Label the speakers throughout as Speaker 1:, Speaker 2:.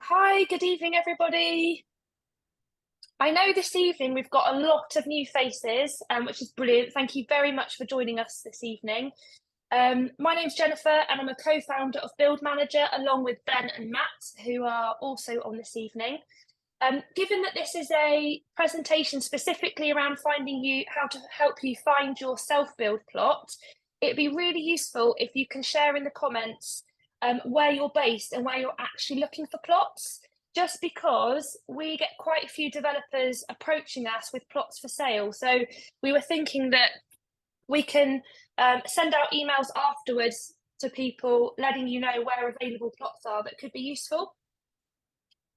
Speaker 1: Hi, good evening, everybody. I know this evening we've got a lot of new faces, which is brilliant. Thank you very much for joining us this evening. My name's Jennifer, and I'm a co-founder of Build Manager, along with Ben and Matt, who are also on this evening. Given that this is a presentation specifically around finding you how to help you find your self-build plot, it'd be really useful if you can share in the comments where you're based and where you're actually looking for plots, just because we get quite a few developers approaching us with plots for sale. So we were thinking that we can send out emails afterwards to people letting you know where available plots are that could be useful.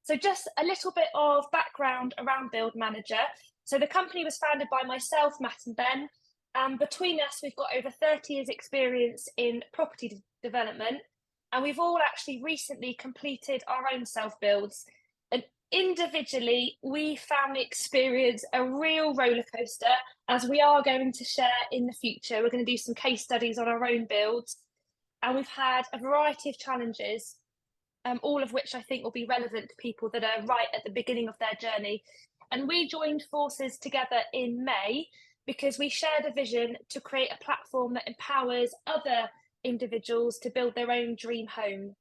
Speaker 1: So just a little bit of background around Build Manager. So the company was founded by myself, Matt and Ben. And between us, we've got over 30 years experience in property development. And we've all actually recently completed our own self-builds. And individually, we found the experience a real roller coaster, as we are going to share in the future. We're going to do some case studies on our own builds. And we've had a variety of challenges, all of which I think will be relevant to people that are right at the beginning of their journey. And we joined forces together in May because we shared a vision to create a platform that empowers other individuals to build their own dream home.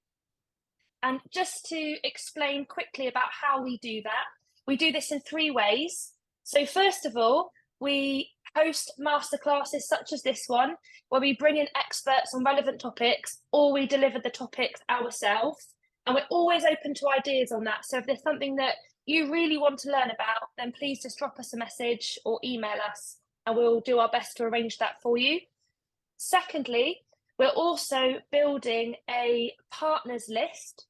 Speaker 1: And just to explain quickly about how we do that, we do this in 3 ways. So first of all, we host masterclasses such as this one, where we bring in experts on relevant topics, or we deliver the topics ourselves. And we're always open to ideas on that. So if there's something that you really want to learn about, then please just drop us a message or email us, and we'll do our best to arrange that for you. Secondly, we're also building a partners list,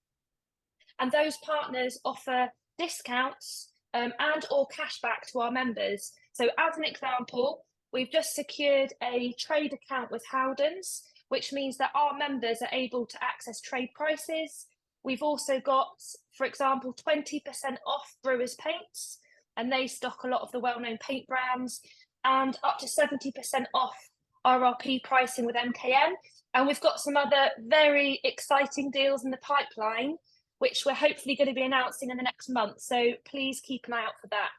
Speaker 1: and those partners offer discounts and or cashback to our members. So as an example, we've just secured a trade account with Howdens, which means that our members are able to access trade prices. We've also got, for example, 20% off Brewers Paints, and they stock a lot of the well-known paint brands, and up to 70% off RRP pricing with MKM. And we've got some other very exciting deals in the pipeline, which we're hopefully going to be announcing in the next month. So please keep an eye out for that.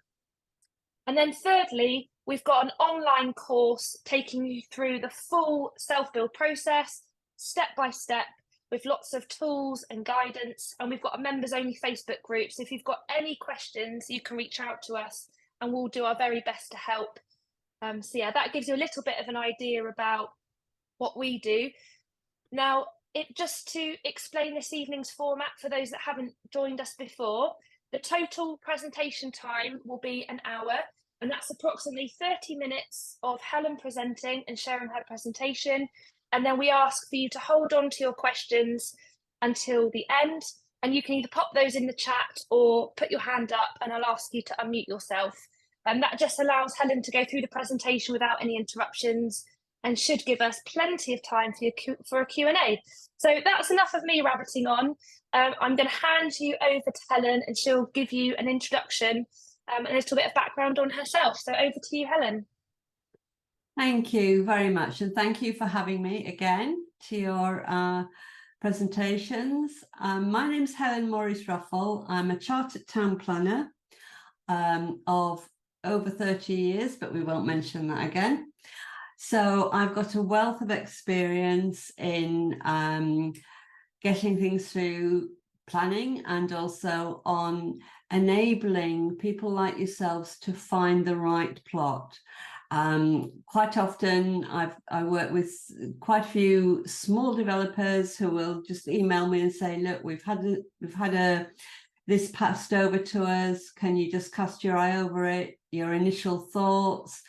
Speaker 1: And then thirdly, we've got an online course taking you through the full self-build process, step by step, with lots of tools and guidance. And we've got a members only Facebook group. So if you've got any questions, you can reach out to us and we'll do our very best to help. So yeah, that gives you a little bit of an idea about what we do. Now, just to explain this evening's format for those that haven't joined us before, the total presentation time will be an hour, and that's approximately 30 minutes of Helen presenting and sharing her presentation. And then we ask for you to hold on to your questions until the end. And you can either pop those in the chat or put your hand up and I'll ask you to unmute yourself. And that just allows Helen to go through the presentation without any interruptions and should give us plenty of time for a Q&A. So that's enough of me rabbiting on. I'm going to hand you over to Helen and she'll give you an introduction and a little bit of background on herself. So over to you, Helen.
Speaker 2: Thank you very much. And thank you for having me again to your presentations. My name's Helen Morris-Ruffle. I'm a chartered town planner of over 30 years, but we won't mention that again. So I've got a wealth of experience in getting things through planning and also on enabling people like yourselves to find the right plot. Quite often I work with quite a few small developers who will just email me and say, look, we've had this passed over to us. Can you just cast your eye over it, your initial thoughts?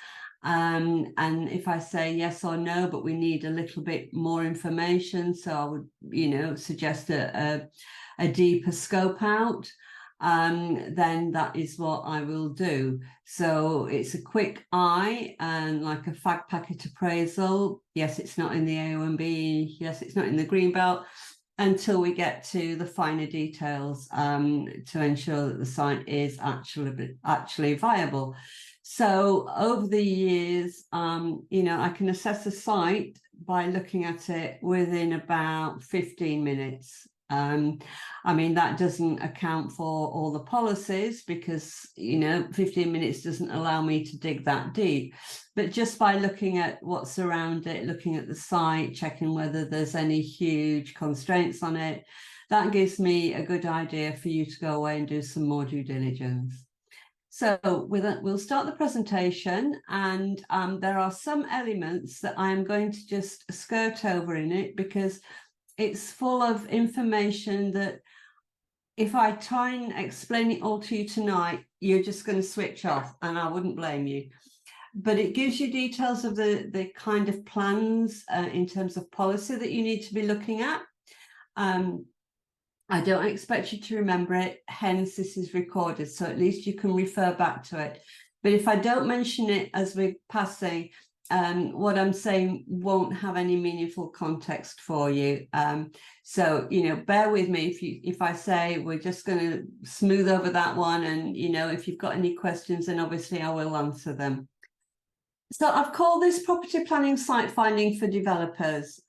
Speaker 2: And if I say yes or no, but we need a little bit more information, so I would, suggest a deeper scope out, then that is what I will do. So it's a quick eye and like a fag packet appraisal. Yes, it's not in the AONB. Yes, it's not in the Greenbelt, until we get to the finer details to ensure that the site is actually viable. So over the years, I can assess a site by looking at it within about 15 minutes. I mean, that doesn't account for all the policies because, 15 minutes doesn't allow me to dig that deep. But just by looking at what's around it, looking at the site, checking whether there's any huge constraints on it, that gives me a good idea for you to go away and do some more due diligence. So we'll start the presentation, and there are some elements that I'm going to just skirt over in it because it's full of information that if I try and explain it all to you tonight, you're just going to switch off, and I wouldn't blame you. But it gives you details of the kind of plans in terms of policy that you need to be looking at. I don't expect you to remember it, hence this is recorded, so at least you can refer back to it. But if I don't mention it as we're passing, what I'm saying won't have any meaningful context for you. So, bear with me if I say we're just going to smooth over that one, and, if you've got any questions, then obviously I will answer them. So I've called this property planning site finding for developers.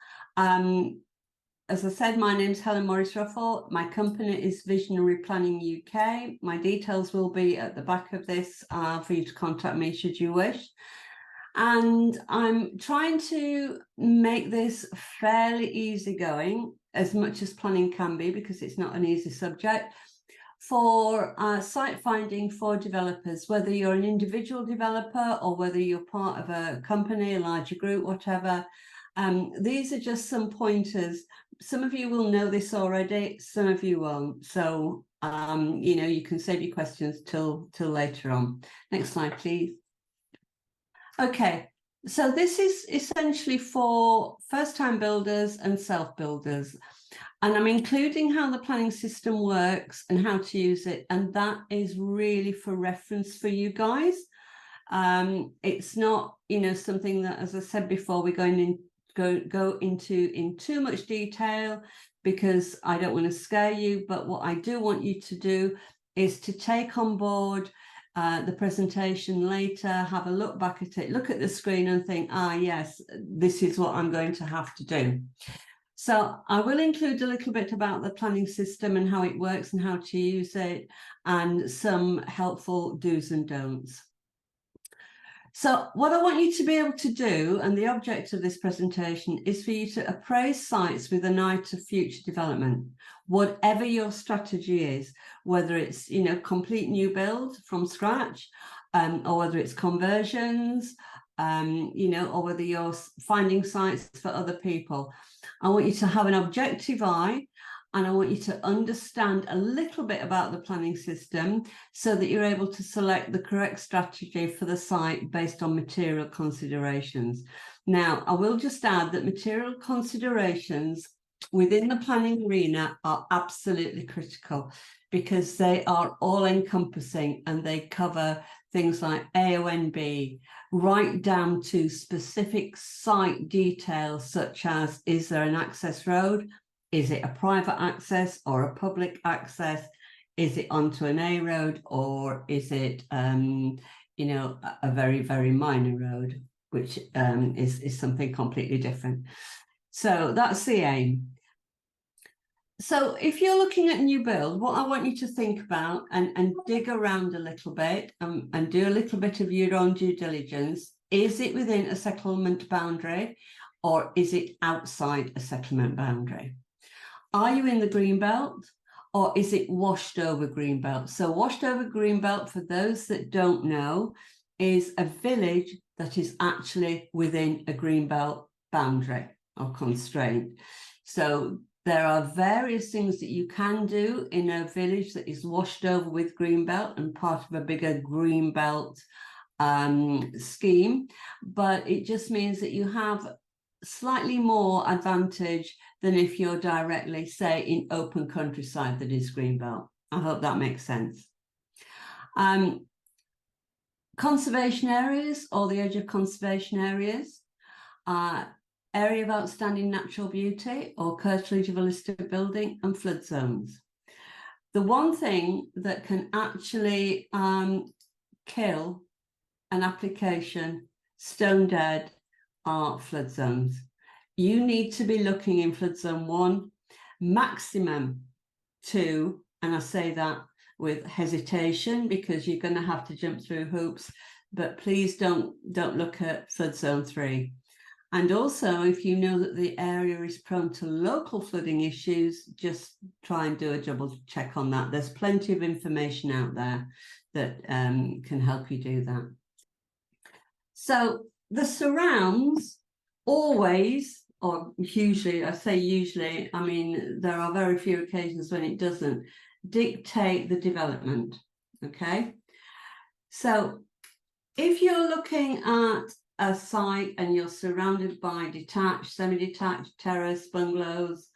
Speaker 2: As I said, my name's Helen Morris-Ruffle. My company is Visionary Planning UK. My details will be at the back of this for you to contact me should you wish. And I'm trying to make this fairly easygoing, as much as planning can be, because it's not an easy subject, for site finding for developers, whether you're an individual developer or whether you're part of a company, a larger group, whatever. These are just some pointers. Some of you will know this already, some of you won't. So, you can save your questions till later on. Next slide, please. Okay, so this is essentially for first-time builders and self-builders. And I'm including how the planning system works and how to use it. And that is really for reference for you guys. It's not, something that, as I said before, we're going in go into in too much detail because I don't want to scare you. But what I do want you to do is to take on board the presentation later, have a look back at it, look at the screen and think, yes, this is what I'm going to have to do. So I will include a little bit about the planning system and how it works and how to use it, and some helpful do's and don'ts. So what I want you to be able to do, and the object of this presentation, is for you to appraise sites with an eye to future development, whatever your strategy is, whether it's, complete new build from scratch, or whether it's conversions, or whether you're finding sites for other people. I want you to have an objective eye, and I want you to understand a little bit about the planning system so that you're able to select the correct strategy for the site based on material considerations. Now, I will just add that material considerations within the planning arena are absolutely critical because they are all encompassing and they cover things like AONB, right down to specific site details such as, is there an access road? Is it a private access or a public access? Is it onto an A road, or is it, a very, very minor road, which is something completely different. So that's the aim. So if you're looking at new build, what I want you to think about and dig around a little bit and do a little bit of your own due diligence, is it within a settlement boundary or is it outside a settlement boundary? Are you in the greenbelt or is it washed over greenbelt? So washed over greenbelt, for those that don't know, is a village that is actually within a greenbelt boundary or constraint. So there are various things that you can do in a village that is washed over with greenbelt and part of a bigger greenbelt scheme, but it just means that you have slightly more advantage than if you're directly, say, in open countryside that is greenbelt. I hope that makes sense. Conservation areas or the edge of conservation areas, area of outstanding natural beauty or curtilage of a listed building, and flood zones. The one thing that can actually kill an application stone dead are flood zones. You need to be looking in flood zone 1 maximum 2, and I say that with hesitation because you're going to have to jump through hoops, but please don't look at flood zone 3. And also, if you know that the area is prone to local flooding issues, just try and do a double check on that. There's plenty of information out there that can help you do that. So the surrounds always, or usually, I say usually, I mean, there are very few occasions when it doesn't, dictate the development, okay? So if you're looking at a site and you're surrounded by detached, semi-detached, terrace, bungalows,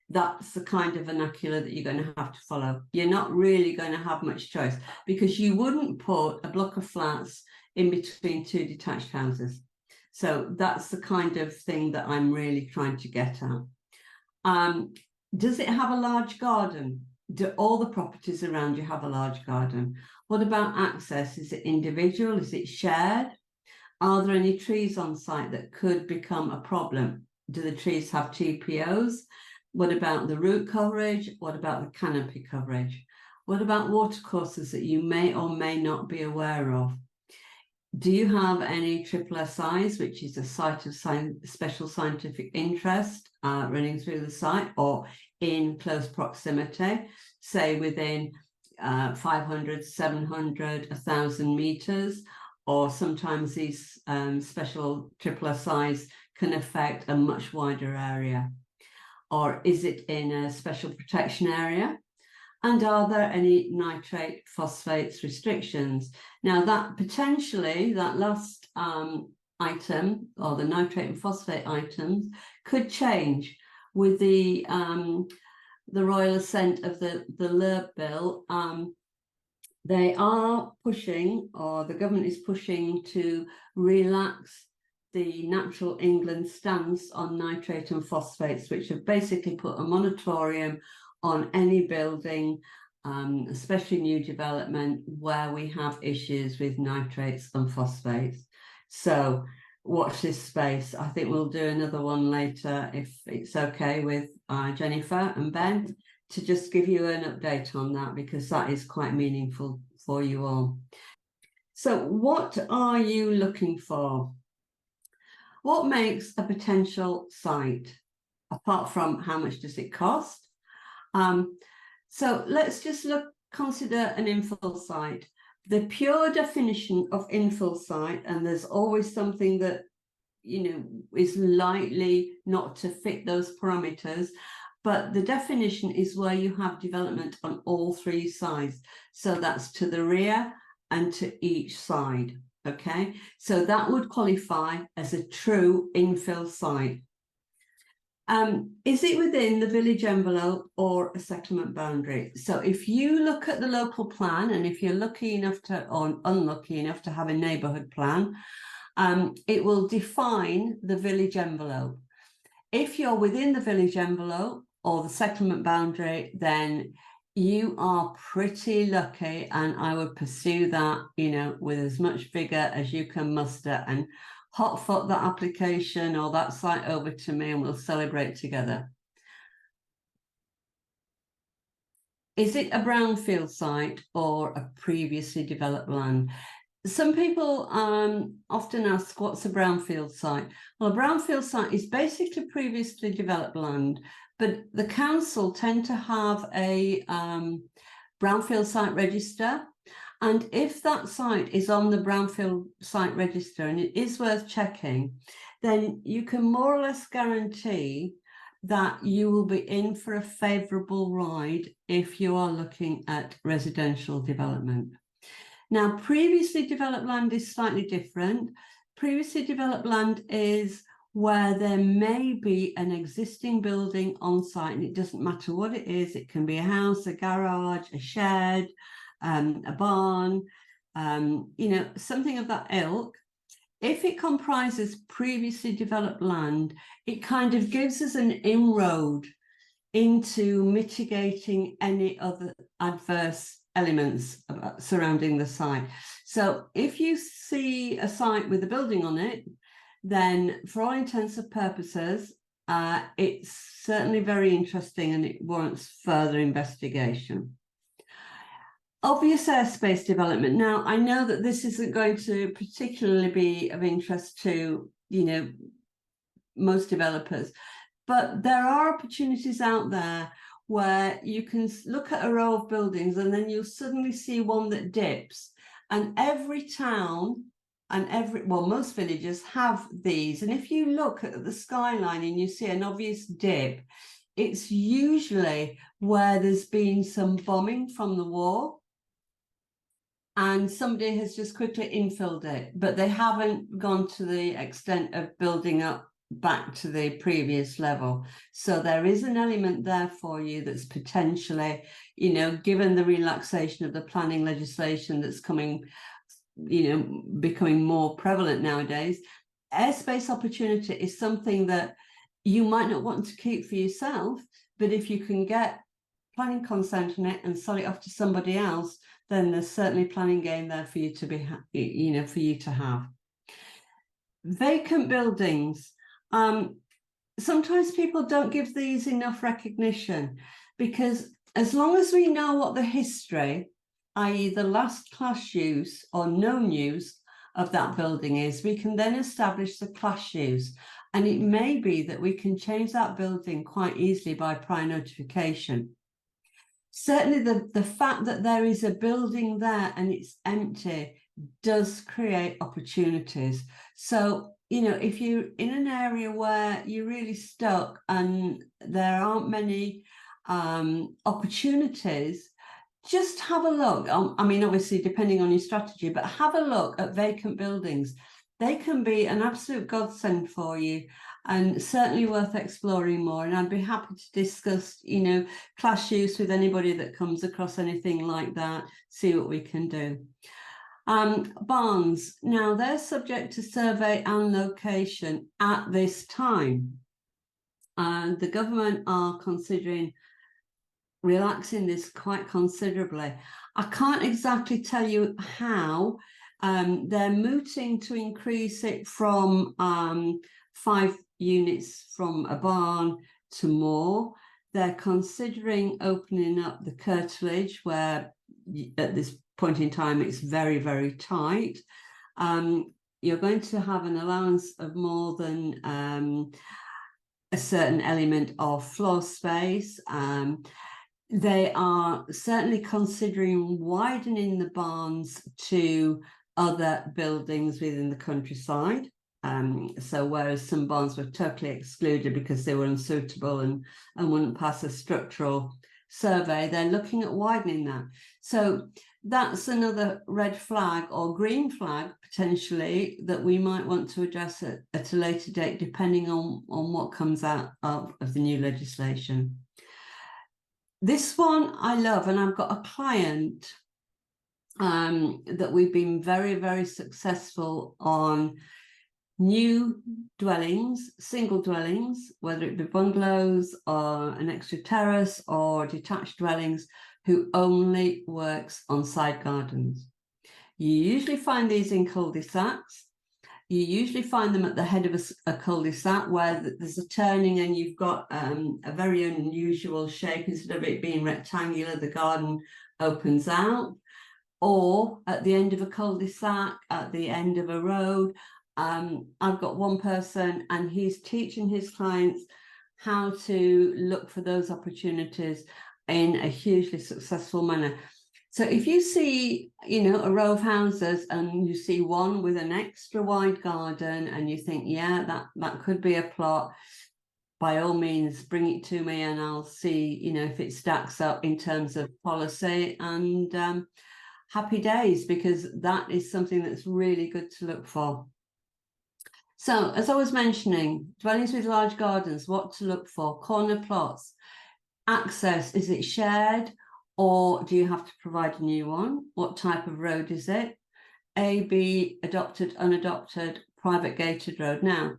Speaker 2: that's the kind of vernacular that you're going to have to follow. You're not really going to have much choice because you wouldn't put a block of flats in between 2 detached houses. So that's the kind of thing that I'm really trying to get at. Does it have a large garden? Do all the properties around you have a large garden? What about access? Is it individual? Is it shared? Are there any trees on site that could become a problem? Do the trees have TPOs? What about the root coverage? What about the canopy coverage? What about watercourses that you may or may not be aware of? Do you have any SSSIs, which is a site of special scientific interest running through the site or in close proximity, say within 500, 700, 1,000 meters? Or sometimes these special SSSIs can affect a much wider area. Or is it in a special protection area? And are there any nitrate phosphates restrictions? Now that potentially, that last item, or the nitrate and phosphate items, could change with the royal assent of the LURB bill. They are pushing, or the government is pushing, to relax the Natural England stance on nitrate and phosphates, which have basically put a moratorium on any building, especially new development, where we have issues with nitrates and phosphates. So watch this space. I think we'll do another one later, if it's okay with Jennifer and Ben, to just give you an update on that, because that is quite meaningful for you all. So what are you looking for? What makes a potential site, apart from how much does it cost? So let's just consider an infill site. The pure definition of infill site, and there's always something that, you know, is likely not to fit those parameters, but the definition is where you have development on all 3 sides. So that's to the rear and to each side, okay? So that would qualify as a true infill site. Is it within the village envelope or a settlement boundary? So if you look at the local plan, and if you're lucky enough to, or unlucky enough to have a neighbourhood plan, it will define the village envelope. If you're within the village envelope or the settlement boundary, then you are pretty lucky, and I would pursue that, you know, with as much vigour as you can muster, and hot foot that application or that site over to me and we'll celebrate together. Is it a brownfield site or a previously developed land? Some people often ask, what's a brownfield site? Well, a brownfield site is basically previously developed land, but the council tend to have a brownfield site register. And if that site is on the brownfield site register, and it is worth checking, then you can more or less guarantee that you will be in for a favourable ride if you are looking at residential development. Now, previously developed land is slightly different. Previously developed land is where there may be an existing building on site, and it doesn't matter what it is. It can be a house, a garage, a shed, a barn, you know, something of that ilk. If it comprises previously developed land, it kind of gives us an inroad into mitigating any other adverse elements surrounding the site. So if you see a site with a building on it, then for all intents and purposes, it's certainly very interesting and it warrants further investigation. Obvious airspace development. Now, I know that this isn't going to particularly be of interest to, most developers, but there are opportunities out there where you can look at a row of buildings and then you'll suddenly see one that dips. And every town and most villages have these. And if you look at the skyline and you see an obvious dip, it's usually where there's been some bombing from the war and somebody has just quickly infilled it, but they haven't gone to the extent of building up back to the previous level. So there is an element there for you that's potentially, given the relaxation of the planning legislation that's coming, becoming more prevalent nowadays, airspace opportunity is something that you might not want to keep for yourself, but if you can get planning consent on it and sell it off to somebody else, then there's certainly planning gain there for you to be, for you to have. Vacant buildings. Sometimes people don't give these enough recognition, because as long as we know what the history, i.e. the last class use or known use of that building is, we can then establish the class use. And it may be that we can change that building quite easily by prior notification. Certainly the fact that there is a building there and it's empty does create opportunities. So, if you're in an area where you're really stuck and there aren't many opportunities, just have a look. I mean, obviously, depending on your strategy, but have a look at vacant buildings. They can be an absolute godsend for you and certainly worth exploring more. And I'd be happy to discuss, class use with anybody that comes across anything like that, see what we can do. Barns, now they're subject to survey and location at this time. And the government are considering relaxing this quite considerably. I can't exactly tell you how. They're mooting to increase it from 5 units from a barn to more. They're considering opening up the curtilage, where at this point in time it's very, very tight. You're going to have an allowance of more than a certain element of floor space. They are certainly considering widening the barns to other buildings within the countryside. So whereas some barns were totally excluded because they were unsuitable and wouldn't pass a structural survey, they're looking at widening that. So that's another red flag or green flag potentially that we might want to address at a later date, depending on what comes out of the new legislation. This one I love, and I've got a client that we've been very, very successful on new dwellings, single dwellings, whether it be bungalows or an extra terrace or detached dwellings, who only works on side gardens. You usually find these in cul-de-sacs. You usually find them at the head of a cul-de-sac where there's a turning and you've got a very unusual shape. Instead of it being rectangular, the garden opens out. Or at the end of a cul-de-sac, at the end of a road. I've got one person and he's teaching his clients how to look for those opportunities in a hugely successful manner. So if you see, a row of houses and you see one with an extra wide garden and you think, yeah, that could be a plot, by all means, bring it to me and I'll see, if it stacks up in terms of policy, and happy days, because that is something that's really good to look for. So as I was mentioning, dwellings with large gardens, what to look for, corner plots, access, is it shared? Or do you have to provide a new one? What type of road is it? A, B, adopted, unadopted, private gated road. Now,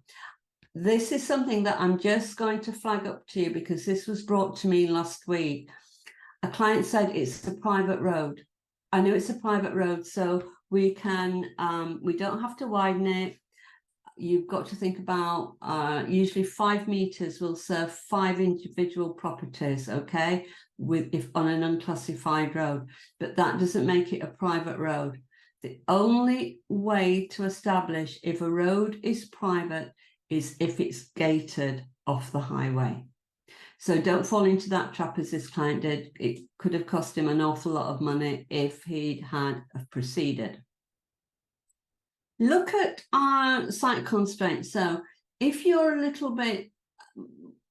Speaker 2: this is something that I'm just going to flag up to you because this was brought to me last week. A client said it's a private road. I know it's a private road, so we can, we don't have to widen it. you've got to think about usually 5 meters will serve 5 individual properties, okay, if on an unclassified road, but that doesn't make it a private road. The only way to establish if a road is private is if it's gated off the highway. So don't fall into that trap as this client did. It could have cost him an awful lot of money if he'd had proceeded. Look at our site constraints. So if you're a little bit,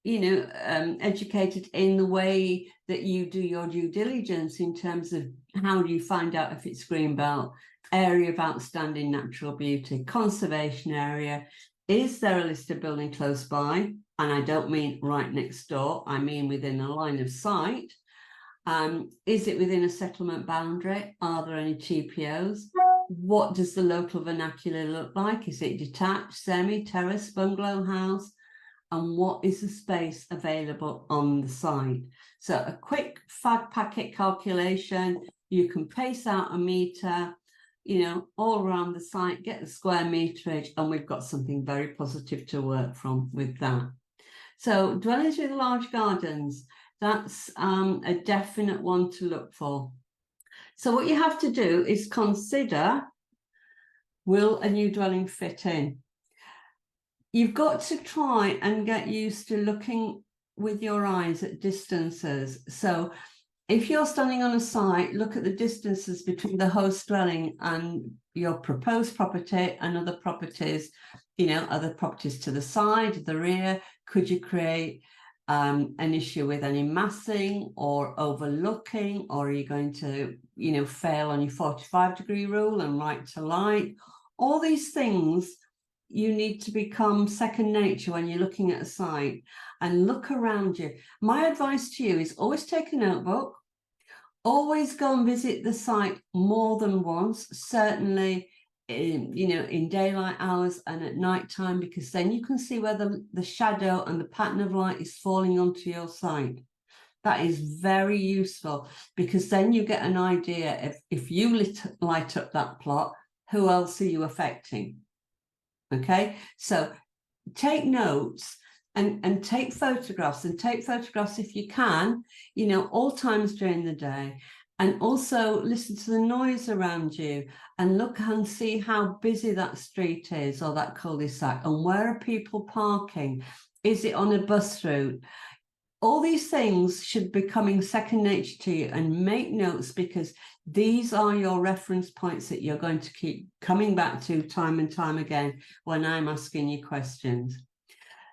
Speaker 2: educated in the way that you do your due diligence in terms of how do you find out if it's greenbelt, area of outstanding natural beauty, conservation area, is there a listed building close by? And I don't mean right next door, I mean within a line of sight. Is it within a settlement boundary? Are there any TPOs? What does the local vernacular look like? Is it detached, semi, terrace, bungalow house? And what is the space available on the site? So a quick fag packet calculation, you can pace out a meter, all around the site, get the square meterage, and we've got something very positive to work from with that. So dwellings with large gardens, that's a definite one to look for. So what you have to do is consider, will a new dwelling fit in? You've got to try and get used to looking with your eyes at distances. So if you're standing on a site, look at the distances between the host dwelling and your proposed property and other properties, other properties to the side, the rear. Could you create an issue with any massing or overlooking, or are you going to, fail on your 45-degree rule and right to light? All these things you need to become second nature when you're looking at a site and look around you. My advice to you is always take a notebook, always go and visit the site more than once, certainly in daylight hours and at night time, because then you can see where the shadow and the pattern of light is falling onto your site. That is very useful, because then you get an idea if you light up that plot, who else are you affecting? Okay, so take notes and take photographs, and take photographs if you can, all times during the day, and also listen to the noise around you and look and see how busy that street is or that cul-de-sac, and where are people parking? Is it on a bus route? All these things should be becoming second nature to you, and make notes, because these are your reference points that you're going to keep coming back to time and time again when I'm asking you questions.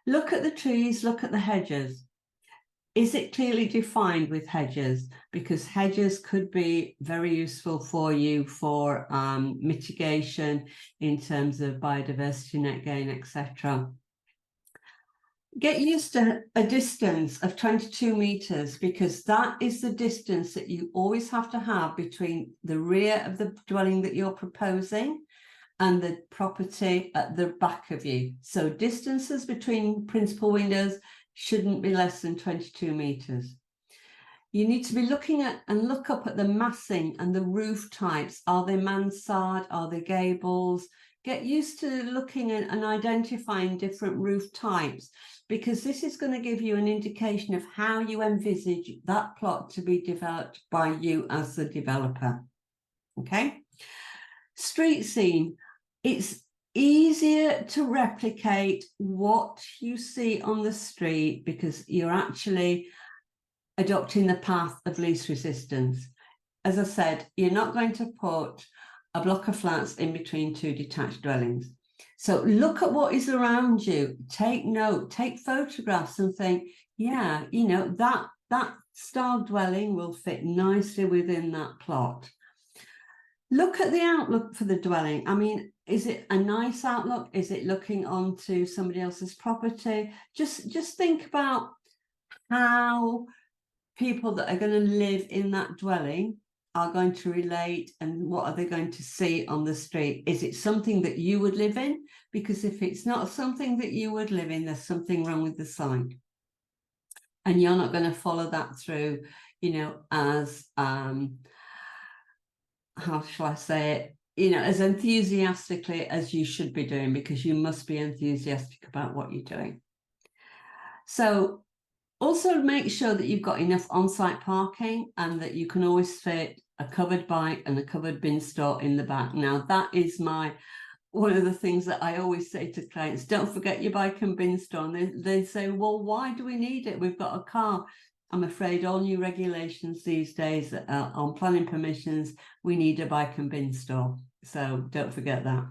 Speaker 2: Look at the trees, look at the hedges. Is it clearly defined with hedges? Because hedges could be very useful for you for mitigation in terms of biodiversity, net gain, etc. Get used to a distance of 22 meters, because that is the distance that you always have to have between the rear of the dwelling that you're proposing and the property at the back of you. So distances between principal windows shouldn't be less than 22 meters. You need to be looking at and look up at the massing and the roof types. Are they mansard? Are they gables? Get used to looking at and identifying different roof types, because this is going to give you an indication of how you envisage that plot to be developed by you as the developer. Okay. Street scene. It's easier to replicate what you see on the street, because you're actually adopting the path of least resistance. As I said, you're not going to put a block of flats in between two detached dwellings. So look at what is around you, take note, take photographs, and think, yeah, that style dwelling will fit nicely within that plot. Look at the outlook for the dwelling. I mean, is it a nice outlook? Is it looking onto somebody else's property? Just think about how people that are going to live in that dwelling are going to relate, and what are they going to see on the street? Is it something that you would live in? Because if it's not something that you would live in, there's something wrong with the site. And you're not going to follow that through, as, how shall I say it? as enthusiastically as you should be doing, because you must be enthusiastic about what you're doing. So also make sure that you've got enough on-site parking and that you can always fit a covered bike and a covered bin store in the back. Now, that is one of the things that I always say to clients: don't forget your bike and bin store. And they say, well, why do we need it? We've got a car. I'm afraid all new regulations these days on planning permissions, we need a bike and bin store. So don't forget that.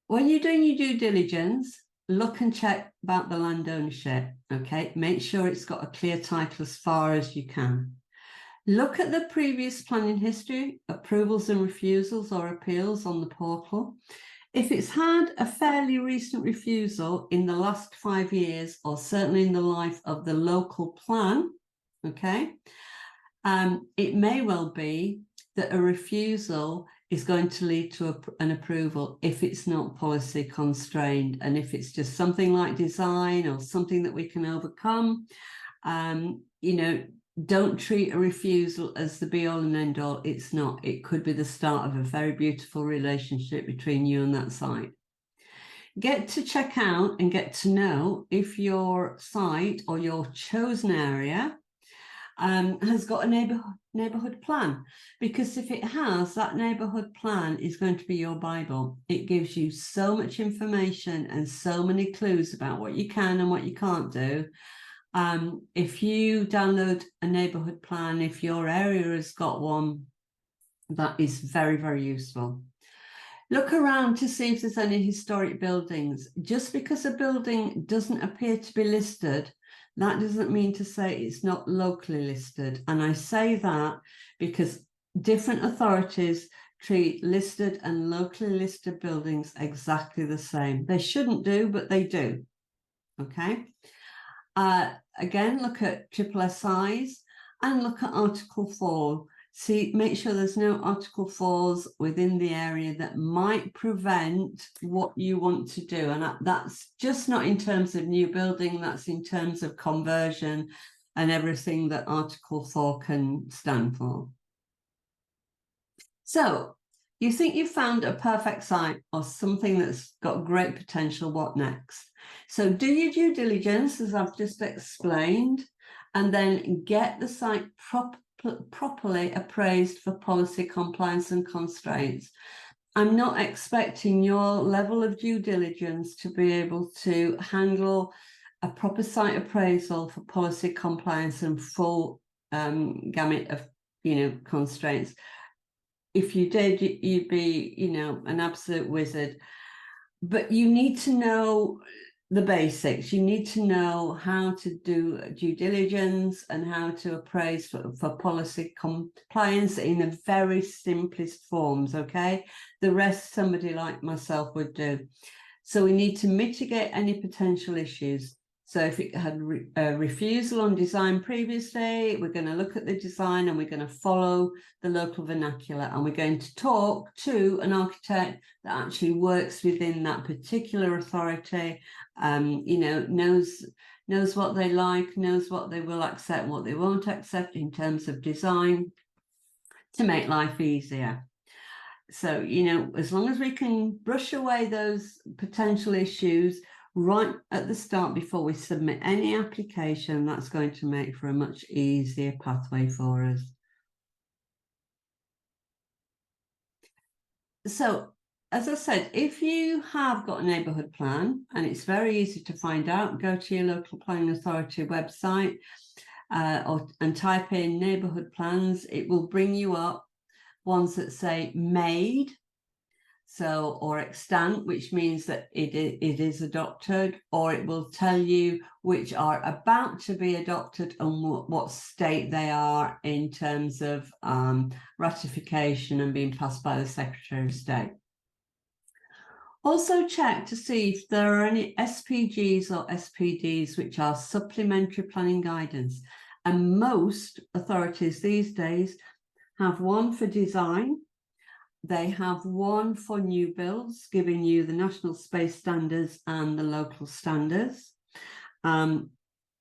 Speaker 2: When you're doing your due diligence, look and check about the land ownership, okay? Make sure it's got a clear title as far as you can. Look at the previous planning history, approvals and refusals or appeals on the portal. If it's had a fairly recent refusal in the last 5 years, or certainly in the life of the local plan, okay, it may well be that a refusal is going to lead to an approval if it's not policy constrained, and if it's just something like design or something that we can overcome. Don't treat a refusal as the be all and end all. It's not. It could be the start of a very beautiful relationship between you and that site. Get to check out and get to know if your site or your chosen area has got a neighbourhood plan, because if it has, that neighbourhood plan is going to be your Bible. It gives you so much information and so many clues about what you can and what you can't do. If you download a neighbourhood plan, if your area has got one, that is very, very useful. Look around to see if there's any historic buildings. Just because a building doesn't appear to be listed, that doesn't mean to say it's not locally listed. And I say that because different authorities treat listed and locally listed buildings exactly the same. They shouldn't do, but they do. Okay. Again, look at SSSIs and look at Article 4. See, make sure there's no Article 4s within the area that might prevent what you want to do. And that's just not in terms of new building, that's in terms of conversion and everything that Article 4 can stand for. So, you think you've found a perfect site or something that's got great potential. What next? So do your due diligence, as I've just explained, and then get the site properly appraised for policy compliance and constraints. I'm not expecting your level of due diligence to be able to handle a proper site appraisal for policy compliance and full gamut of constraints. If you did, you'd be, an absolute wizard. But you need to know the basics. You need to know how to do due diligence and how to appraise for policy compliance in the very simplest forms, okay? The rest somebody like myself would do. So we need to mitigate any potential issues. So if it had a refusal on design previously, we're going to look at the design and we're going to follow the local vernacular, and we're going to talk to an architect that actually works within that particular authority, knows what they like, knows what they will accept, what they won't accept in terms of design, to make life easier. So, as long as we can brush away those potential issues right at the start before we submit any application, that's going to make for a much easier pathway for us. So, as I said, if you have got a neighbourhood plan, and it's very easy to find out, go to your local planning authority website and type in neighbourhood plans. It will bring you up ones that say made, or extant, which means that it is adopted, or it will tell you which are about to be adopted and what state they are in terms of ratification and being passed by the Secretary of State. Also check to see if there are any SPGs or SPDs, which are supplementary planning guidance. And most authorities these days have one for design. They have one for new builds, giving you the national space standards and the local standards.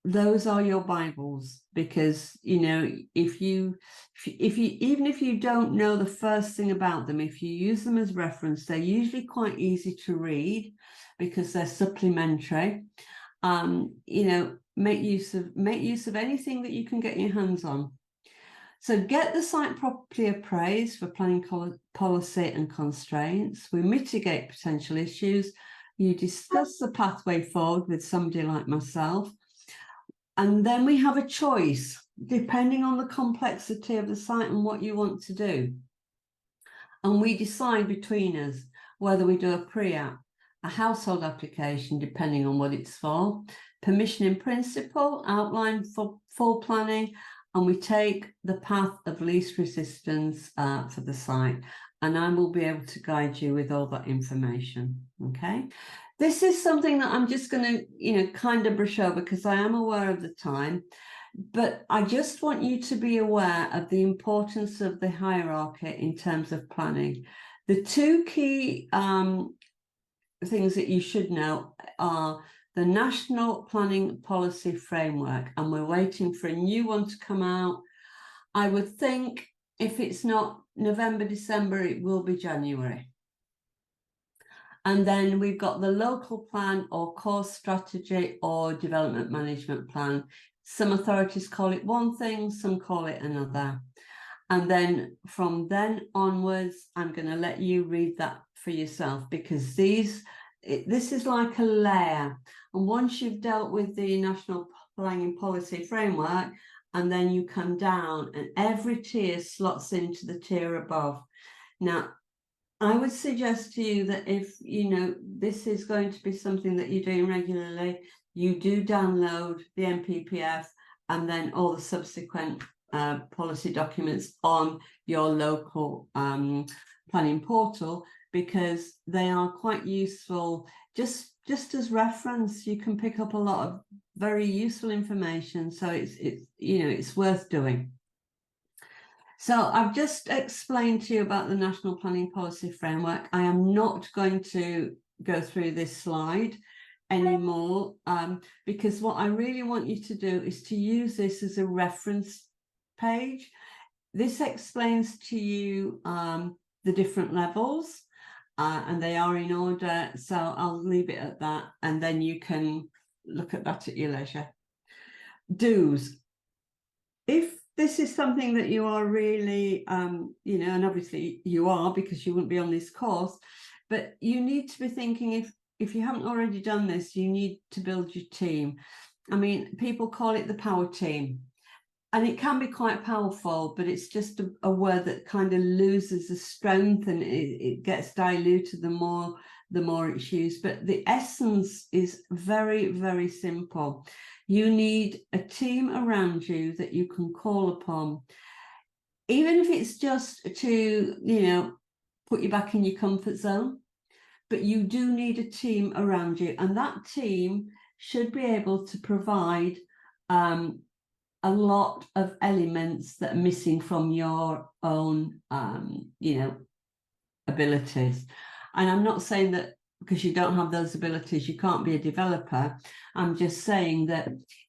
Speaker 2: those are your Bibles, because, you know, if you even if you don't know the first thing about them, if you use them as reference, they're usually quite easy to read because they're supplementary. You know, make use of anything that you can get your hands on. So get the site properly appraised for planning policy and constraints. We mitigate potential issues. You discuss the pathway forward with somebody like myself. And then we have a choice, depending on the complexity of the site and what you want to do. And we decide between us whether we do a pre-app, a household application, depending on what it's for, permission in principle, outline for full planning, and we take the path of least resistance for the site. And I will be able to guide you with all that information, okay? This is something that I'm just going to, you know, kind of brush over because I am aware of the time, but I just want you to be aware of the importance of the hierarchy in terms of planning. The two key things that you should know are the National Planning Policy Framework, and we're waiting for a new one to come out. I would think if it's not November, December, it will be January. And then we've got the local plan or course strategy or development management plan. Some authorities call it one thing, some call it another. And then from then onwards, I'm going to let you read that for yourself, because this is like a layer. And once you've dealt with the National Planning Policy Framework, and then you come down and every tier slots into the tier above. Now, I would suggest to you that if, you know, this is going to be something that you're doing regularly, you do download the NPPF and then all the subsequent policy documents on your local planning portal, because they are quite useful. Just as reference, you can pick up a lot of very useful information. So it's you know, it's worth doing. So I've just explained to you about the National Planning Policy Framework. I am not going to go through this slide anymore, because what I really want you to do is to use this as a reference page. This explains to you the different levels, and they are in order. So I'll leave it at that, and then you can look at that at your leisure. Do's. If this is something that you are really, you know, and obviously you are, because you wouldn't be on this course, but you need to be thinking, if you haven't already done this, you need to build your team. I mean, people call it the power team, and it can be quite powerful, but it's just a word that kind of loses the strength, and it gets diluted the more it's used. But the essence is very, very simple. You need a team around you that you can call upon, even if it's just to, you know, put you back in your comfort zone. But you do need a team around you, and that team should be able to provide a lot of elements that are missing from your own, you know, abilities. And I'm not saying that because you don't have those abilities, you can't be a developer. I'm just saying that,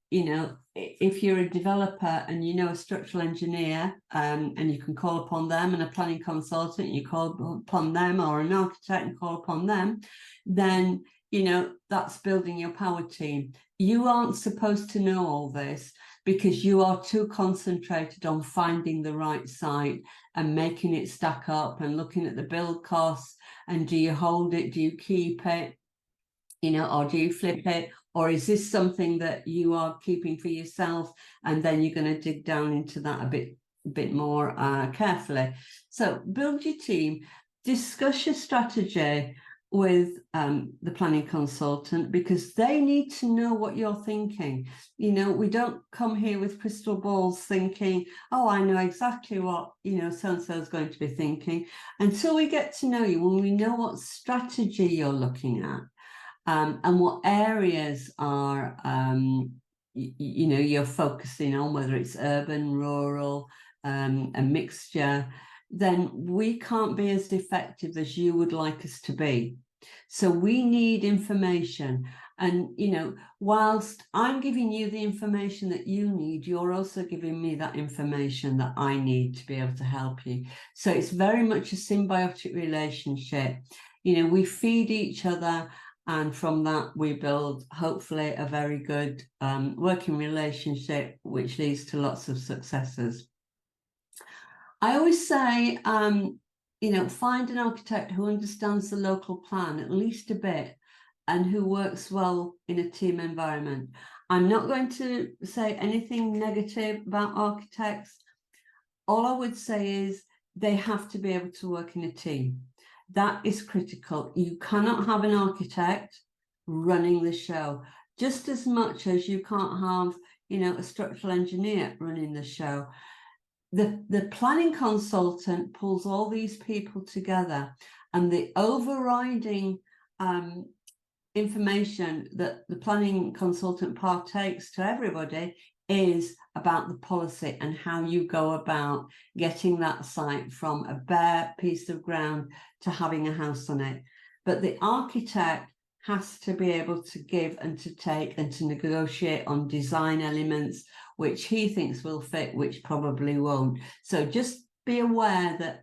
Speaker 2: you know, if you're a developer and you know a structural engineer, and you can call upon them, and a planning consultant, you call upon them, or an architect and call upon them, then, you know, that's building your power team. You aren't supposed to know all this, because you are too concentrated on finding the right site and making it stack up and looking at the build costs, and do you hold it, do you keep it, you know, or do you flip it, or is this something that you are keeping for yourself, and then you're going to dig down into that a bit more carefully. So build your team, discuss your strategy with the planning consultant, because they need to know what you're thinking. You know, we don't come here with crystal balls thinking, oh, I know exactly what, you know, so-and-so is going to be thinking, until we get to know you, when we know what strategy you're looking at, and what areas are, you know, you're focusing on, whether it's urban, rural, a mixture, then we can't be as effective as you would like us to be. So we need information. And, you know, whilst I'm giving you the information that you need, you're also giving me that information that I need to be able to help you. So it's very much a symbiotic relationship. You know, we feed each other, and from that we build hopefully a very good working relationship, which leads to lots of successes. I always say, you know, find an architect who understands the local plan at least a bit and who works well in a team environment. I'm not going to say anything negative about architects. All I would say is they have to be able to work in a team. That is critical. You cannot have an architect running the show, just as much as you can't have, you know, a structural engineer running the show. The planning consultant pulls all these people together, and the overriding information that the planning consultant partakes to everybody is about the policy and how you go about getting that site from a bare piece of ground to having a house on it. But the architect has to be able to give and to take and to negotiate on design elements which he thinks will fit, which probably won't. So just be aware that,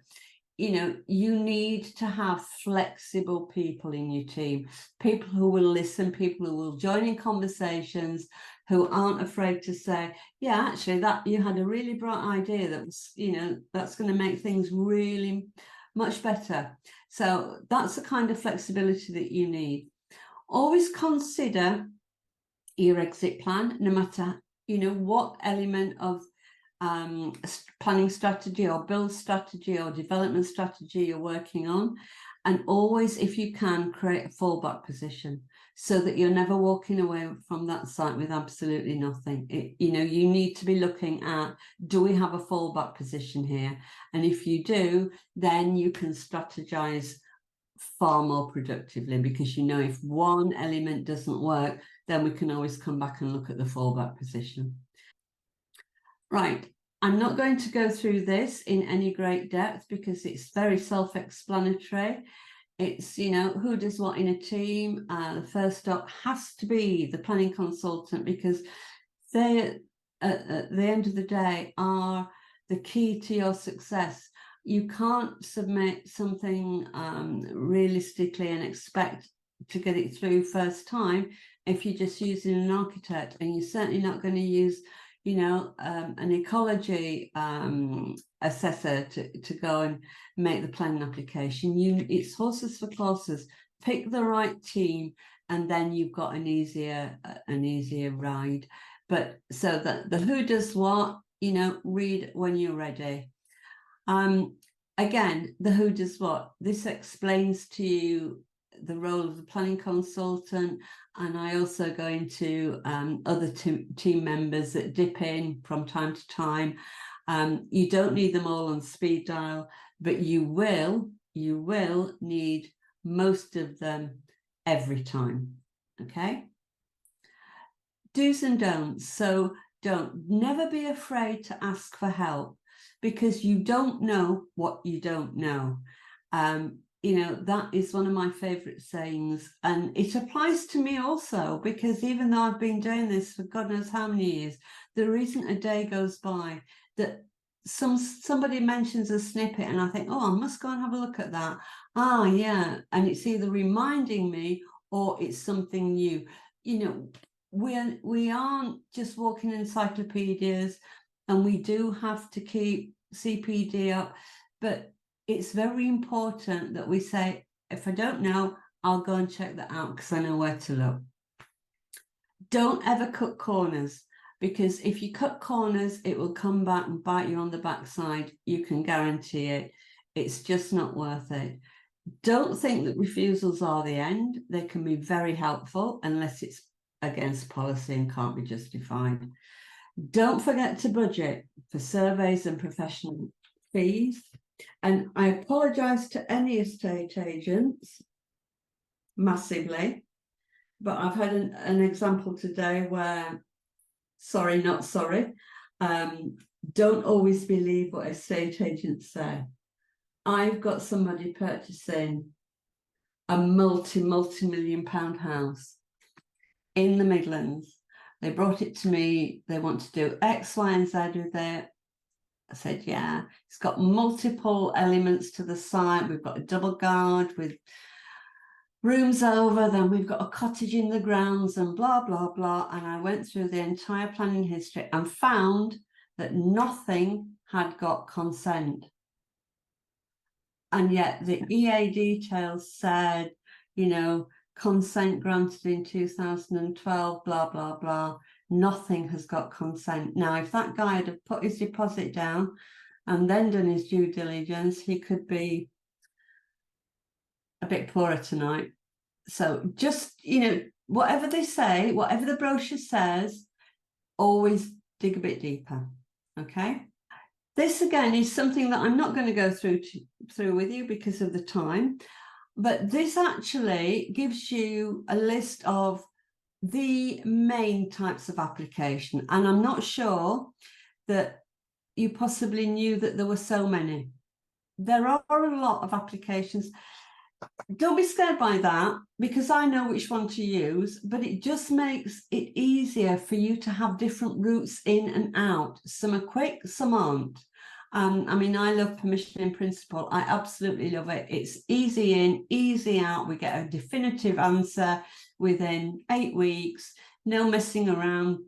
Speaker 2: you know, you need to have flexible people in your team, people who will listen, people who will join in conversations, who aren't afraid to say, yeah, actually, that you had a really bright idea that was, you know, that's going to make things really much better. So that's the kind of flexibility that you need. Always consider your exit plan, no matter, you know, what element of planning strategy or build strategy or development strategy you're working on. And always, if you can, create a fallback position so that you're never walking away from that site with absolutely nothing. You know, you need to be looking at, do we have a fallback position here? And if you do, then you can strategize far more productively, because you know, if one element doesn't work, then we can always come back and look at the fallback position. Right, I'm not going to go through this in any great depth because it's very self-explanatory. It's, you know, who does what in a team. The first stop has to be the planning consultant, because they, at the end of the day, are the key to your success. You can't submit something realistically and expect to get it through first time if you're just using an architect, and you're certainly not going to use, you know, an ecology assessor to go and make the planning application. It's horses for courses. Pick the right team, and then you've got an easier ride. But so that the who does what, you know, read when you're ready. Again, the who does what. This explains to you the role of the planning consultant, and I also go into other team members that dip in from time to time. You don't need them all on speed dial, but you will need most of them every time. Okay. Do's and don'ts. So never be afraid to ask for help, because you don't know what you don't know. You know, that is one of my favorite sayings, and it applies to me also, because even though I've been doing this for God knows how many years, there isn't a day goes by that somebody mentions a snippet and I think, oh, I must go and have a look at that. Ah, yeah. And it's either reminding me or it's something new. You know, we aren't just walking encyclopedias, and we do have to keep CPD up, but it's very important that we say, if I don't know, I'll go and check that out because I know where to look. Don't ever cut corners, because if you cut corners, it will come back and bite you on the backside. You can guarantee it. It's just not worth it. Don't think that refusals are the end. They can be very helpful unless it's against policy and can't be justified. Don't forget to budget for surveys and professional fees. And I apologise to any estate agents massively, but I've had an example today where, sorry, not sorry, don't always believe what estate agents say. I've got somebody purchasing a multi-million pound house, in the Midlands. They brought it to me. They want to do X, Y, and Z with it. I said, yeah. It's got multiple elements to the site. We've got a double guard with rooms over, then we've got a cottage in the grounds and blah, blah, blah. And I went through the entire planning history and found that nothing had got consent. And yet the EA details said, you know, consent granted in 2012, blah, blah, blah. Nothing has got consent. Now, if that guy had put his deposit down and then done his due diligence, he could be a bit poorer tonight. So just, you know, whatever they say, whatever the brochure says, always dig a bit deeper, okay? This, again, is something that I'm not going to go through with you because of the time, but this actually gives you a list of the main types of application. And I'm not sure that you possibly knew that there were so many. There are a lot of applications. Don't be scared by that, because I know which one to use, but it just makes it easier for you to have different routes in and out. Some are quick, some aren't. I mean, I love permission in principle. I absolutely love it. It's easy in, easy out. We get a definitive answer within 8 weeks, no messing around,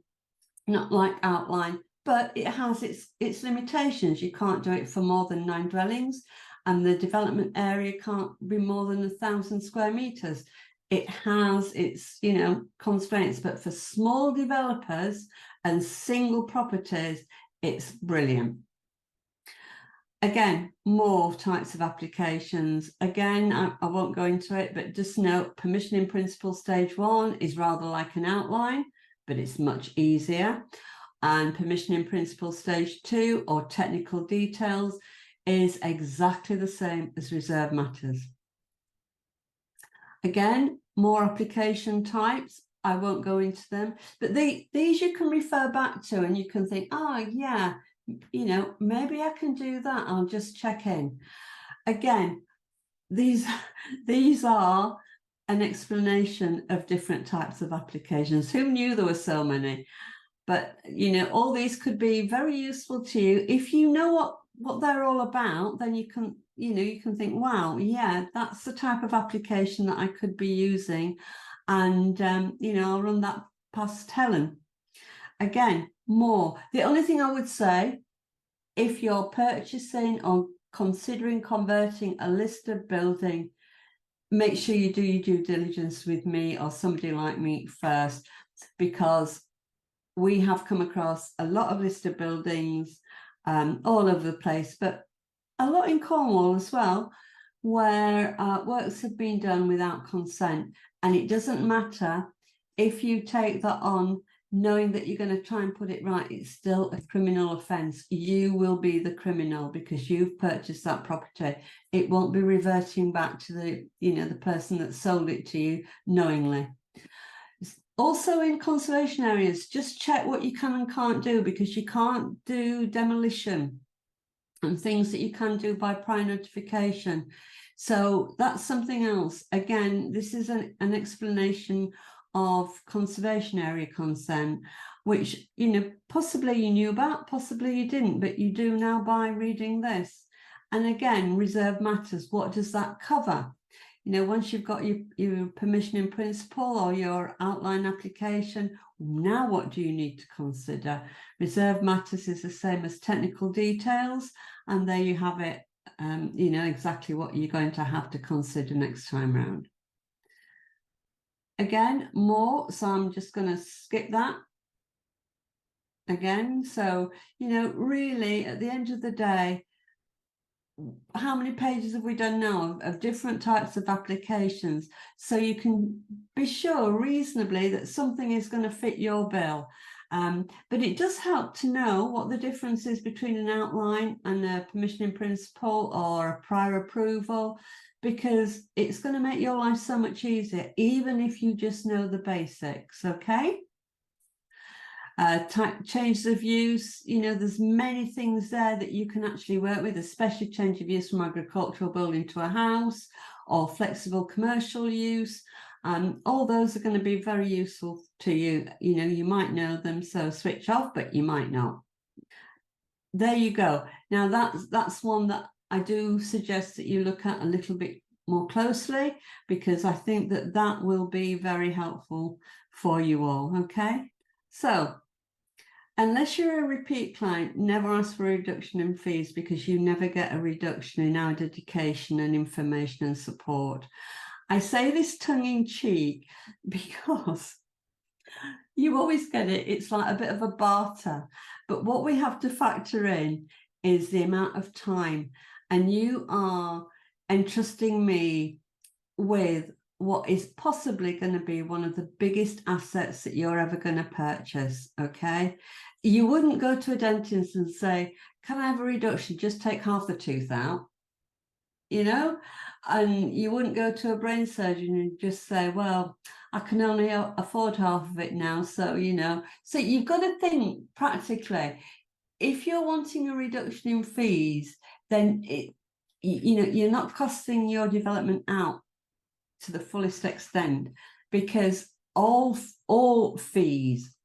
Speaker 2: not like outline, but it has its limitations. You can't do it for more than 9 dwellings. And the development area can't be more than 1,000 square meters. It has its, you know, constraints, but for small developers and single properties, it's brilliant. Again, more types of applications. Again, I won't go into it, but just note permission in principle stage 1 is rather like an outline, but it's much easier. And permission in principle stage 2, or technical details, is exactly the same as reserve matters. Again, more application types. I won't go into them, but these you can refer back to, and you can think, oh yeah, you know, maybe I can do that. I'll just check in. Again, these are an explanation of different types of applications. Who knew there were so many? But, you know, all these could be very useful to you. If you know what they're all about, then you can, you know, you can think, wow, yeah, that's the type of application that I could be using. And, you know, I'll run that past Helen. Again, more. The only thing I would say, if you're purchasing or considering converting a listed building, make sure you do your due diligence with me or somebody like me first, because we have come across a lot of listed buildings all over the place, but a lot in Cornwall as well, where works have been done without consent. And it doesn't matter if you take that on knowing that you're going to try and put it right, it's still a criminal offence. You will be the criminal because you've purchased that property. It won't be reverting back to the, you know, the person that sold it to you knowingly. Also in conservation areas, just check what you can and can't do, because you can't do demolition and things that you can do by prior notification. So that's something else. Again, this is an explanation of conservation area consent, which, you know, possibly you knew about, possibly you didn't, but you do now by reading this. And again, reserve matters. What does that cover? You know, once you've got your permission in principle or your outline application, now what do you need to consider? Reserve matters is the same as technical details, and there you have it. You know exactly what you're going to have to consider next time round. Again, more, so I'm just going to skip that. Again, so, you know, really at the end of the day, how many pages have we done now of different types of applications, so you can be sure reasonably that something is going to fit your bill. But it does help to know what the difference is between an outline and a permission in principle or a prior approval, because it's going to make your life so much easier, even if you just know the basics. Okay. Changes of use, you know, there's many things there that you can actually work with, especially change of use from agricultural building to a house or flexible commercial use. All those are going to be very useful to you. You know, you might know them, so switch off, but you might not. There you go. Now that's one that I do suggest that you look at a little bit more closely, because I think that that will be very helpful for you all. Okay, so unless you're a repeat client, never ask for a reduction in fees, because you never get a reduction in our dedication and information and support. I say this tongue in cheek because you always get it. It's like a bit of a barter. But what we have to factor in is the amount of time. And you are entrusting me with what is possibly going to be one of the biggest assets that you're ever going to purchase. Okay. You wouldn't go to a dentist and say, can I have a reduction? Just take half the tooth out. You know, and you wouldn't go to a brain surgeon and just say, well, I can only afford half of it now. So, you know, so you've got to think practically. If you're wanting a reduction in fees, then you're not costing your development out to the fullest extent, because all fees,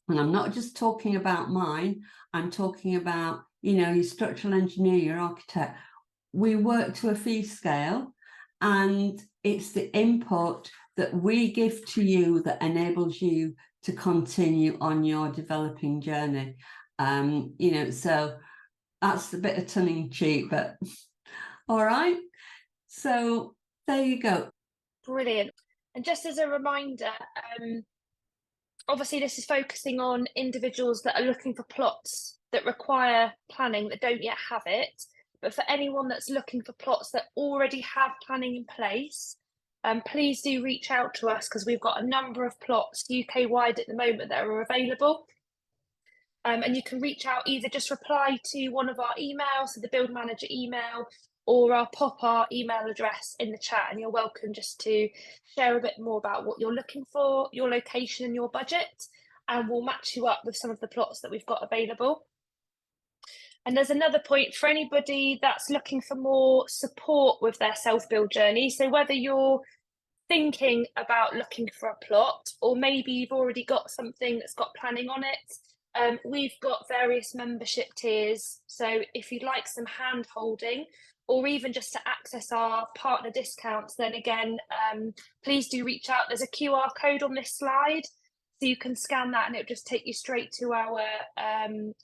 Speaker 2: and I'm not just talking about mine, I'm talking about, you know, your structural engineer, your architect. We work to a fee scale, and it's the input that we give to you that enables you to continue on your developing journey. You know, so that's a bit of tongue in cheek, but all right. So there you go.
Speaker 1: Brilliant. And just as a reminder, obviously this is focusing on individuals that are looking for plots that require planning that don't yet have it. But for anyone that's looking for plots that already have planning in place, please do reach out to us, because we've got a number of plots UK-wide at the moment that are available. And you can reach out, either just reply to one of our emails, so the Build Manager email, or I'll pop our email address in the chat, and you're welcome just to share a bit more about what you're looking for, your location and your budget, and we'll match you up with some of the plots that we've got available. And there's another point for anybody that's looking for more support with their self-build journey. So whether you're thinking about looking for a plot, or maybe you've already got something that's got planning on it, we've got various membership tiers. So if you'd like some hand holding, or even just to access our partner discounts, then again, please do reach out. There's a QR code on this slide, so you can scan that and it'll just take you straight to our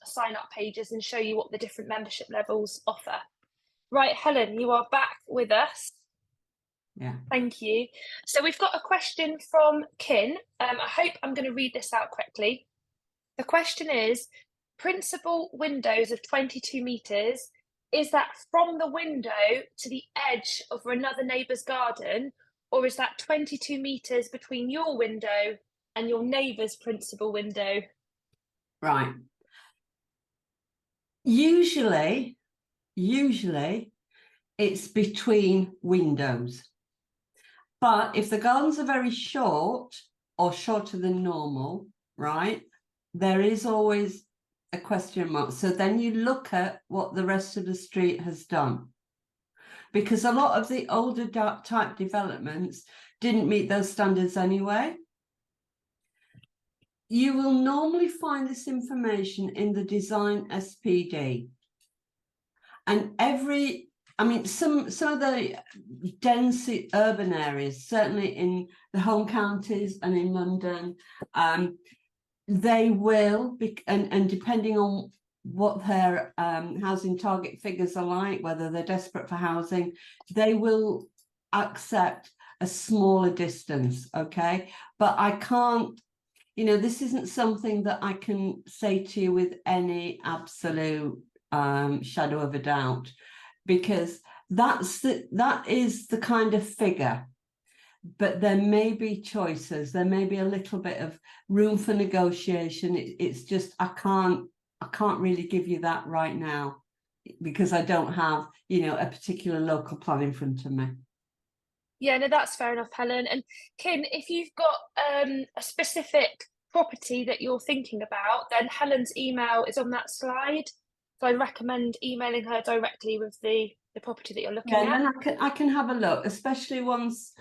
Speaker 1: sign up pages and show you what the different membership levels offer. Right, Helen, you are back with us.
Speaker 2: Yeah.
Speaker 1: Thank you. So we've got a question from Kin. I hope I'm going to read this out correctly. The question is, principal windows of 22 metres, is that from the window to the edge of another neighbour's garden, or is that 22 metres between your window and your neighbour's principal window?
Speaker 2: Right. Usually it's between windows. But if the gardens are very short or shorter than normal, right, there is always a question mark. So then you look at what the rest of the street has done. Because a lot of the older type developments didn't meet those standards anyway. You will normally find this information in the design SPD. And some of the dense urban areas, certainly in the home counties and in London, they will be, and depending on what their housing target figures are like, whether they're desperate for housing, they will accept a smaller distance, okay? But I can't, you know, this isn't something that I can say to you with any absolute shadow of a doubt, because that is the kind of figure. But there may be choices, there may be a little bit of room for negotiation. It's just I can't really give you that right now, because I don't have, you know, a particular local plan in front of me.
Speaker 1: Yeah, no, that's fair enough, Helen. And Kim, if you've got a specific property that you're thinking about, then Helen's email is on that slide. So I recommend emailing her directly with the property that you're looking at.
Speaker 2: And then I can have a look, especially once,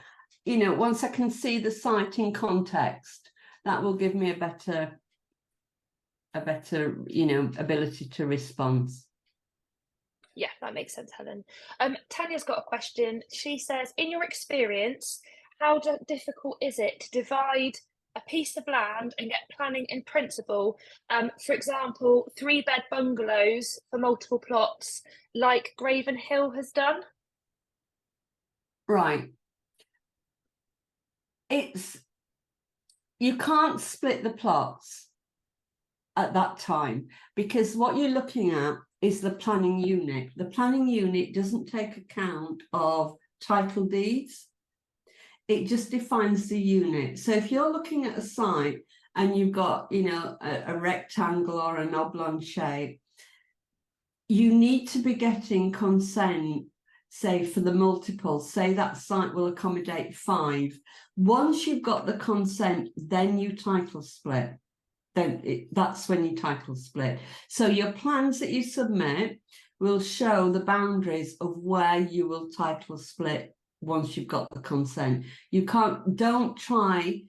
Speaker 2: once I can see the site in context, that will give me a better ability to respond.
Speaker 1: Yeah, that makes sense, Helen. Tanya's got a question. She says, in your experience, how difficult is it to divide a piece of land and get planning in principle? For example, 3-bed bungalows for multiple plots, like Graven Hill has done.
Speaker 2: Right. You can't split the plots at that time, because what you're looking at is the planning unit. The planning unit doesn't take account of title deeds. It just defines the unit. So if you're looking at a site and you've got, a rectangle or an oblong shape, you need to be getting consent, say for the multiples, say that site will accommodate 5. Once you've got the consent, then you title split. That's when you title split. So your plans that you submit will show the boundaries of where you will title split once you've got the consent. Don't try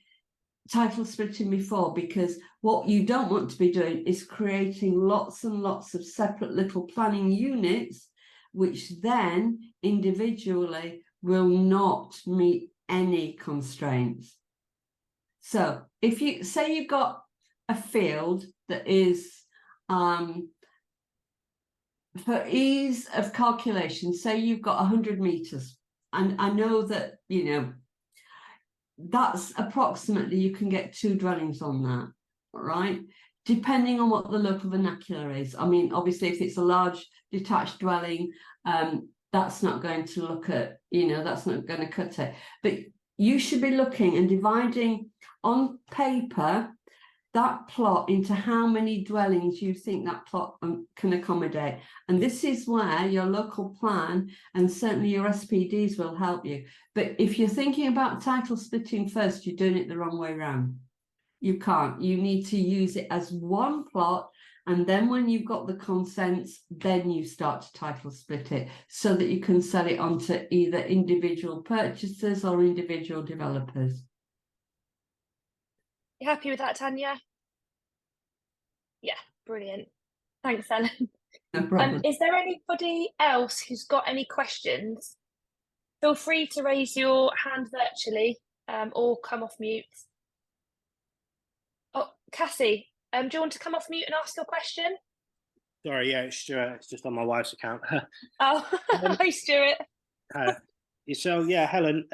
Speaker 2: title splitting before, because what you don't want to be doing is creating lots and lots of separate little planning units, which then individually will not meet any constraints. So if you say you've got a field that is, for ease of calculation, say you've got 100 meters, and I know that, that's approximately, you can get 2 dwellings on that, right? Depending on what the local vernacular is. I mean, obviously, if it's a large detached dwelling, that's not going to look at, that's not going to cut it. But you should be looking and dividing on paper that plot into how many dwellings you think that plot can accommodate. And this is where your local plan and certainly your SPDs will help you. But if you're thinking about title splitting first, you're doing it the wrong way around. You can't. You need to use it as one plot, and then when you've got the consents, then you start to title split it so that you can sell it on to either individual purchasers or individual developers.
Speaker 1: You happy with that, Tanya? Yeah, brilliant. Thanks, Helen.
Speaker 2: No problem.
Speaker 1: Is there anybody else who's got any questions? Feel free to raise your hand virtually, or come off mute. Oh, Cassie, do you want to come off mute and ask your question?
Speaker 3: Sorry, yeah, it's Stuart. It's just on my wife's account.
Speaker 1: Oh, hi, Stuart.
Speaker 3: So, yeah, Helen,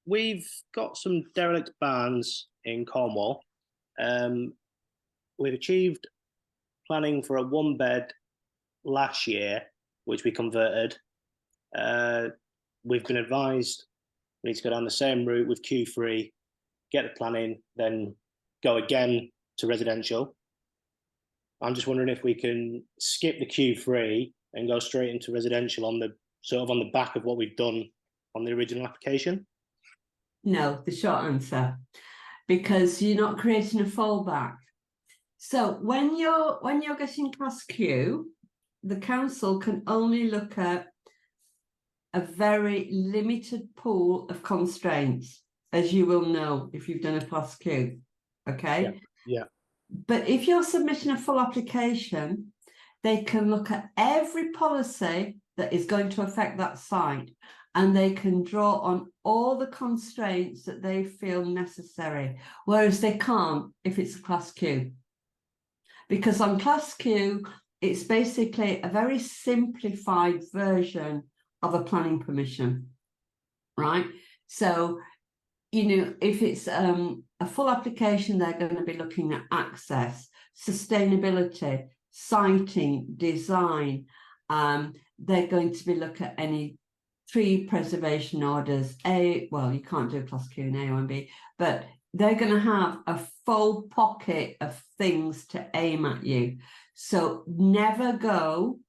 Speaker 3: we've got some derelict barns in Cornwall. We've achieved planning for a 1-bed last year, which we converted. We've been advised we need to go down the same route with Q3, get the planning, then go again to residential. I'm just wondering if we can skip the Q3 and go straight into residential on the back of what we've done on the original application.
Speaker 2: No, the short answer, because you're not creating a fallback. So when you're getting class Q, the council can only look at a very limited pool of constraints, as you will know if you've done a class Q. Okay.
Speaker 3: Yeah.
Speaker 2: But if you're submitting a full application, they can look at every policy that is going to affect that site, and they can draw on all the constraints that they feel necessary, whereas they can't if it's a class Q. Because on class Q, it's basically a very simplified version of a planning permission, right? So, if it's a full application, they're going to be looking at access, sustainability, siting, design. They're going to be looking at any tree preservation orders. You can't do a class Q in A, or B, but they're going to have a full pocket of things to aim at you. So never go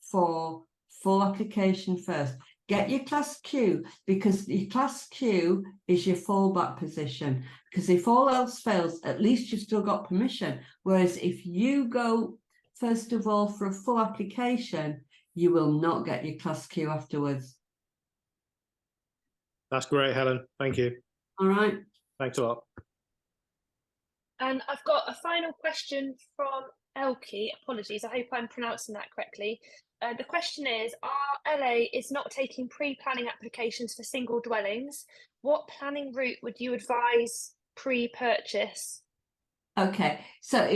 Speaker 2: for full application first. Get your class Q, because your class Q is your fallback position. Because if all else fails, at least you've still got permission. Whereas if you go, first of all, for a full application, you will not get your class Q afterwards.
Speaker 3: That's great, Helen. Thank you.
Speaker 2: All right.
Speaker 3: Thanks a lot.
Speaker 1: And I've got a final question from Elke. Apologies, I hope I'm pronouncing that correctly. The question is, our LA is not taking pre-planning applications for single dwellings. What planning route would you advise pre-purchase?
Speaker 2: Okay, so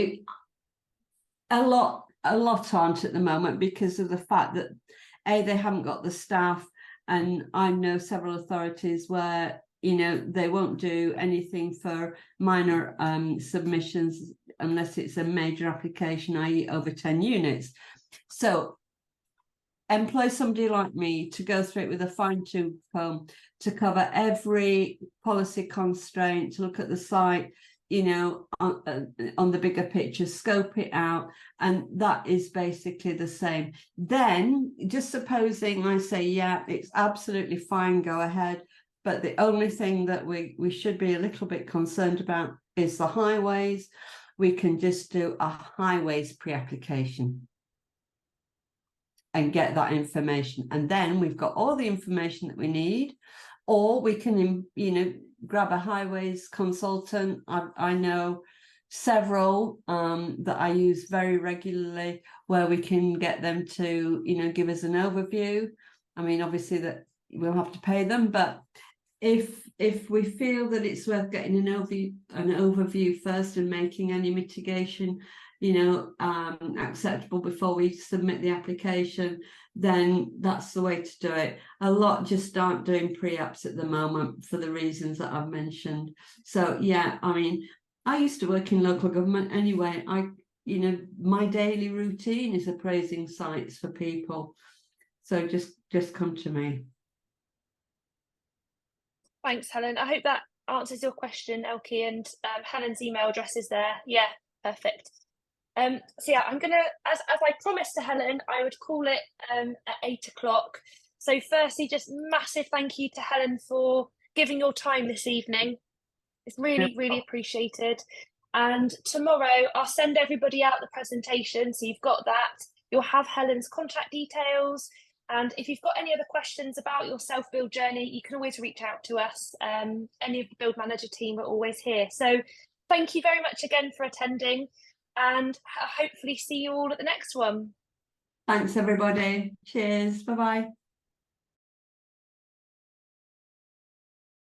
Speaker 2: a lot aren't at the moment because of the fact that they haven't got the staff, and I know several authorities where they won't do anything for minor submissions unless it's a major application, i.e. over 10 units. So employ somebody like me to go through it with a fine-tooth comb to cover every policy constraint, to look at the site, on the bigger picture, scope it out, and that is basically the same. Then, just supposing I say, yeah, it's absolutely fine, go ahead, but the only thing that we should be a little bit concerned about is the highways. We can just do a highways pre-application and get that information, and then we've got all the information that we need. Or we can, grab a highways consultant. I know several that I use very regularly, where we can get them to, give us an overview. I mean, obviously that we'll have to pay them, but if we feel that it's worth getting an overview first and making any mitigation acceptable before we submit the application, then that's the way to do it. A lot just aren't doing pre-apps at the moment for the reasons that I've mentioned. So yeah, I mean, I used to work in local government anyway. My daily routine is appraising sites for people. So just come to me.
Speaker 1: Thanks, Helen. I hope that answers your question, Elke, and Helen's email address is there. Yeah, perfect. So yeah, I'm gonna, as I promised to Helen, I would call it at 8 o'clock. So firstly, just massive thank you to Helen for giving your time this evening. It's really appreciated. And tomorrow I'll send everybody out the presentation, so you've got that. You'll have Helen's contact details. And if you've got any other questions about your self-build journey, you can always reach out to us. Any of the Build Manager team are always here. So thank you very much again for attending, and hopefully see you all at the next one.
Speaker 2: Thanks, everybody. Cheers. Bye-bye.